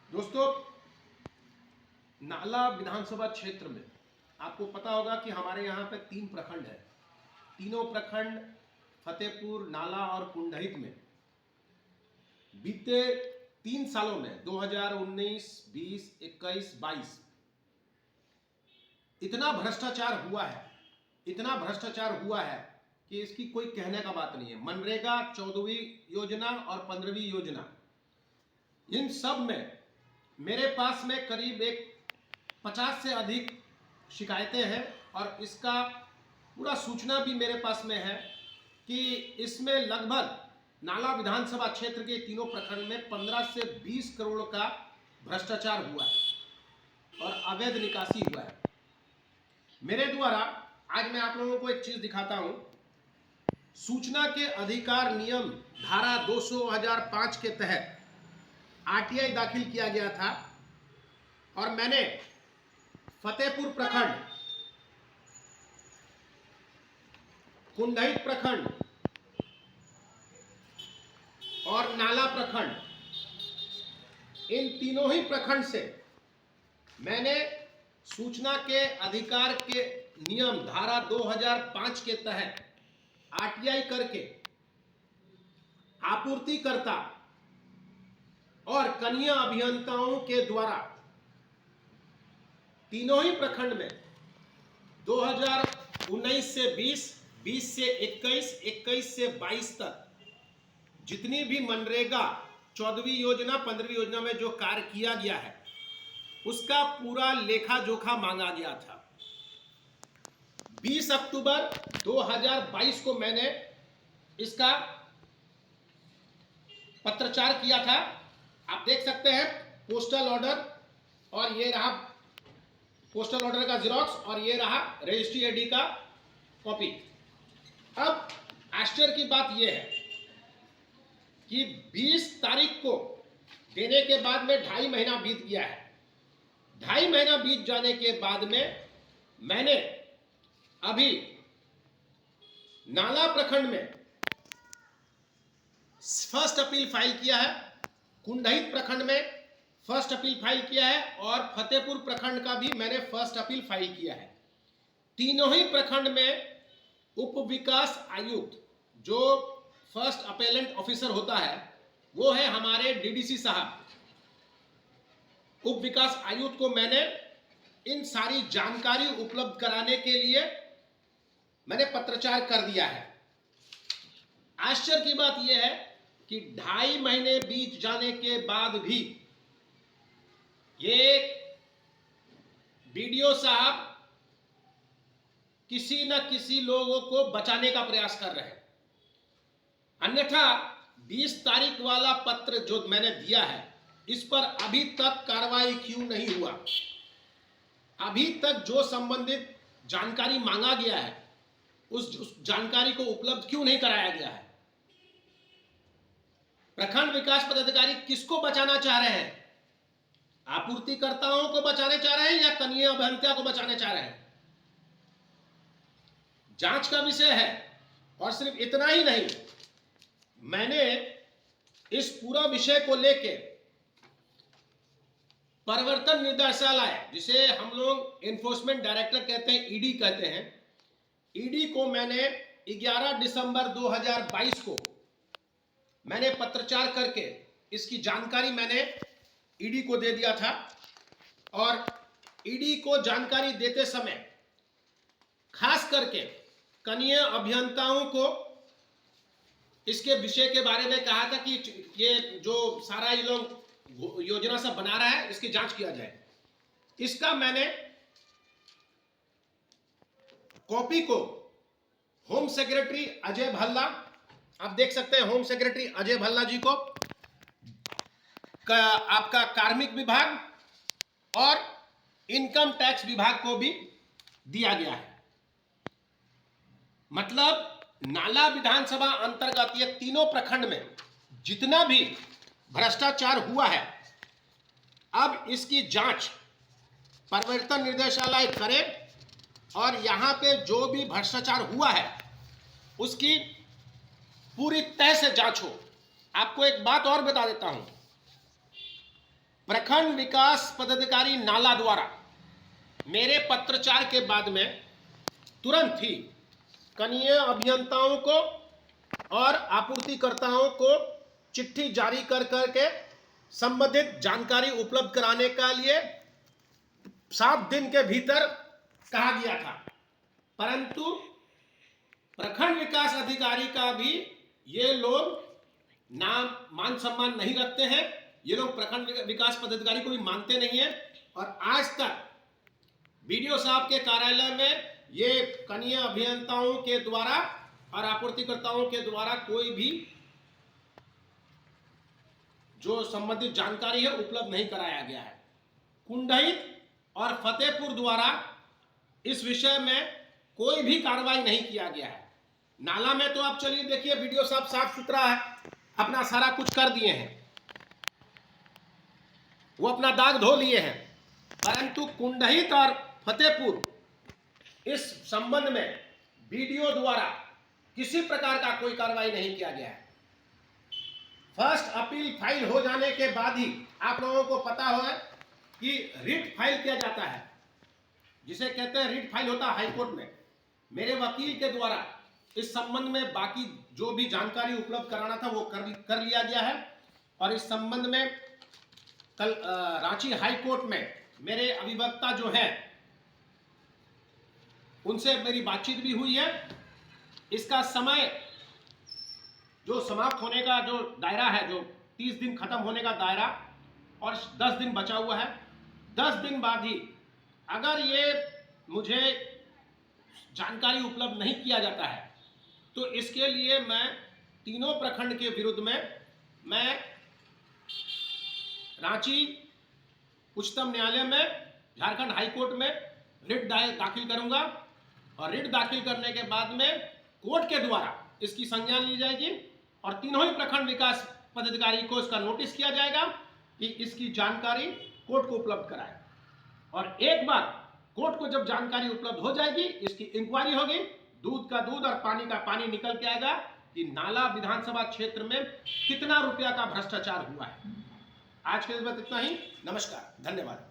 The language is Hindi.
दोस्तों, नाला विधानसभा क्षेत्र में आपको पता होगा कि हमारे यहाँ पे 3 प्रखंड है। तीनों प्रखंड फतेहपुर, नाला और कुंडहित में बीते 3 सालों में 2019, 20, 21, 22 इतना भ्रष्टाचार हुआ है कि इसकी कोई कहने का बात नहीं है। मनरेगा 14वीं योजना और 15वीं योजना, इन सब में मेरे पास में करीब 50 से अधिक शिकायतें हैं और इसका पूरा सूचना भी मेरे पास में है कि इसमें लगभग नाला विधानसभा क्षेत्र के तीनों प्रखंड में 15 से 20 करोड़ का भ्रष्टाचार हुआ है और अवैध निकासी हुआ है। मेरे द्वारा आज मैं आप लोगों को एक चीज दिखाता हूं। सूचना के अधिकार नियम धारा 200/2005 के तहत आरटीआई दाखिल किया गया था और मैंने फतेहपुर प्रखंड, कुंडहित प्रखंड और नाला प्रखंड, इन तीनों ही प्रखंड से मैंने सूचना के अधिकार के नियम धारा 2005 के तहत आरटीआई करके आपूर्तिकर्ता और कनीय अभियंताओं के द्वारा तीनों ही प्रखंड में 2019 से 20, 20 से 21, 21 से 22 तक जितनी भी मनरेगा 14वीं योजना, 15वीं योजना में जो कार्य किया गया है उसका पूरा लेखा जोखा मांगा गया था। 20 अक्टूबर 2022 को मैंने इसका पत्राचार किया था। आप देख सकते हैं पोस्टल ऑर्डर, और ये रहा पोस्टल ऑर्डर का जेरॉक्स और ये रहा रजिस्ट्री आईडी का कॉपी। अब आश्चर्य की बात यह है कि 20 तारीख को देने के बाद में 2.5 महीना बीत गया है। 2.5 महीना बीत जाने के बाद में मैंने अभी नाला प्रखंड में फर्स्ट अपील फाइल किया है, कुंडहित प्रखंड में फर्स्ट अपील फाइल किया है और फतेहपुर प्रखंड का भी मैंने फर्स्ट अपील फाइल किया है। तीनों ही प्रखंड में उप विकास आयुक्त, जो फर्स्ट अपेलेंट ऑफिसर होता है, वो है हमारे डीडीसी साहब। उप विकास आयुक्त को मैंने इन सारी जानकारी उपलब्ध कराने के लिए मैंने पत्राचार कर दिया है। आश्चर्य की बात यह है कि 2.5 महीने बीत जाने के बाद भी ये बीडीओ साहब किसी न किसी लोगों को बचाने का प्रयास कर रहे हैं। अन्यथा 20 तारीख वाला पत्र जो मैंने दिया है, इस पर अभी तक कार्रवाई क्यों नहीं हुआ? अभी तक जो संबंधित जानकारी मांगा गया है उस जानकारी को उपलब्ध क्यों नहीं कराया गया है? प्रखंड विकास पदाधिकारी किसको बचाना चाह रहे हैं? आपूर्तिकर्ताओं को बचाने चाह रहे हैं या कनीय अभियंता को बचाने चाह रहे हैं? जांच का विषय है। और सिर्फ इतना ही नहीं, मैंने इस पूरा विषय को लेके प्रवर्तन निदेशालय, जिसे हम लोग एनफोर्समेंट डायरेक्टर कहते हैं, ईडी कहते हैं, ईडी को मैंने 11 दिसंबर 2022 को मैंने पत्राचार करके इसकी जानकारी मैंने ईडी को दे दिया था। और ईडी को जानकारी देते समय खास करके कनीय अभियंताओं को इसके विषय के बारे में कहा था कि ये जो सारा ये लोग योजना सब बना रहा है, इसकी जांच किया जाए। इसका मैंने कॉपी को होम सेक्रेटरी अजय भल्ला, आप देख सकते हैं होम सेक्रेटरी अजय भल्ला जी को, आपका कार्मिक विभाग और इनकम टैक्स विभाग को भी दिया गया है। मतलब नाला विधानसभा अंतर्गत ये तीनों प्रखंड में जितना भी भ्रष्टाचार हुआ है, अब इसकी जांच प्रवर्तन निदेशालय करे और यहां पे जो भी भ्रष्टाचार हुआ है उसकी पूरी तरह से जांच हो। आपको एक बात और बता देता हूं, प्रखंड विकास पदाधिकारी नाला द्वारा मेरे पत्रचार के बाद में तुरंत ही कनीय अभियंताओं को और आपूर्तिकर्ताओं को चिट्ठी जारी कर करके संबंधित जानकारी उपलब्ध कराने के लिए 7 दिन के भीतर कहा गया था, परंतु प्रखंड विकास अधिकारी का भी ये लोग नाम मान सम्मान नहीं रखते हैं। ये लोग प्रखंड विकास पदाधिकारी को भी मानते नहीं है और आज तक बीडीओ साहब के कार्यालय में ये कनीय अभियंताओं के द्वारा और आपूर्तिकर्ताओं के द्वारा कोई भी जो संबंधित जानकारी है उपलब्ध नहीं कराया गया है। कुंडहित और फतेहपुर द्वारा इस विषय में कोई भी कार्रवाई नहीं किया गया है। नाला में तो आप चलिए देखिए वीडियो साफ सुथरा है, अपना सारा कुछ कर दिए हैं, वो अपना दाग धो लिए हैं, परंतु कुंडहित और फतेहपुर इस संबंध में बीडीओ द्वारा किसी प्रकार का कोई कार्रवाई नहीं किया गया है। फर्स्ट अपील फाइल हो जाने के बाद ही आप लोगों को पता हो कि रिट फाइल किया जाता है, जिसे कहते हैं रिट फाइल होता है हाईकोर्ट में। मेरे वकील के द्वारा इस संबंध में बाकी जो भी जानकारी उपलब्ध कराना था वो कर लिया गया है और इस संबंध में कल रांची हाई कोर्ट में मेरे अभिवक्ता जो हैं उनसे मेरी बातचीत भी हुई है। इसका समय जो समाप्त होने का जो दायरा है, जो 30 दिन खत्म होने का दायरा और 10 दिन बचा हुआ है, 10 दिन बाद ही अगर ये मुझे जानकारी उपलब्ध नहीं किया जाता है तो इसके लिए मैं तीनों प्रखंड के विरुद्ध में मैं रांची उच्चतम न्यायालय में, झारखंड हाई कोर्ट में रिट दाखिल करूंगा और रिट दाखिल करने के बाद में कोर्ट के द्वारा इसकी संज्ञान ली जाएगी और तीनों ही प्रखंड विकास पदाधिकारी को इसका नोटिस किया जाएगा कि इसकी जानकारी कोर्ट को उपलब्ध कराए और एक बार कोर्ट को जब जानकारी उपलब्ध हो जाएगी इसकी इंक्वायरी होगी, दूध का दूध और पानी का पानी निकल के आएगा कि नाला विधानसभा क्षेत्र में कितना रुपया का भ्रष्टाचार हुआ है। आज के दिन में इतना ही। नमस्कार, धन्यवाद।